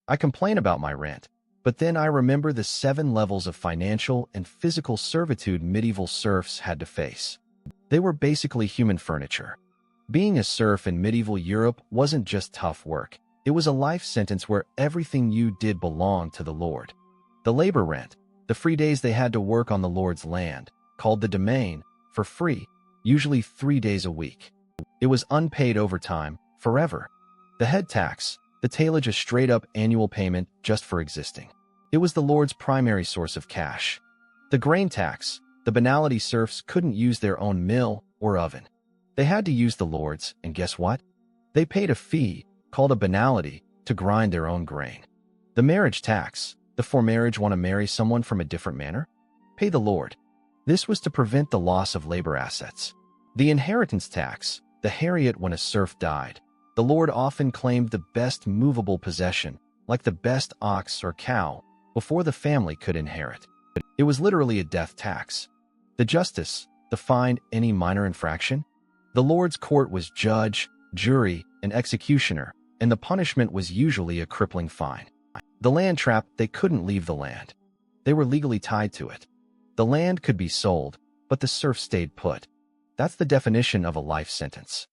I complain about my rent, but then I remember the 7 levels of financial and physical servitude medieval serfs had to face. They were basically human furniture. Being a serf in medieval Europe wasn't just tough work. It was a life sentence where everything you did belonged to the Lord. The labor rent, the free days they had to work on the Lord's land, called the domain, for free, usually 3 days a week. It was unpaid overtime, forever. The head tax, the taillage, a straight-up annual payment just for existing. It was the Lord's primary source of cash. The grain tax, the banality serfs couldn't use their own mill or oven. They had to use the Lord's, and guess what? They paid a fee, called a banality, to grind their own grain. The marriage tax, the for marriage want to marry someone from a different manner? Pay the Lord. This was to prevent the loss of labor assets. The inheritance tax, the heriot when a serf died. The Lord often claimed the best movable possession, like the best ox or cow, before the family could inherit. It was literally a death tax. The justice, the fine, any minor infraction. The Lord's court was judge, jury, and executioner, and the punishment was usually a crippling fine. The land trap, they couldn't leave the land. They were legally tied to it. The land could be sold, but the serf stayed put. That's the definition of a life sentence.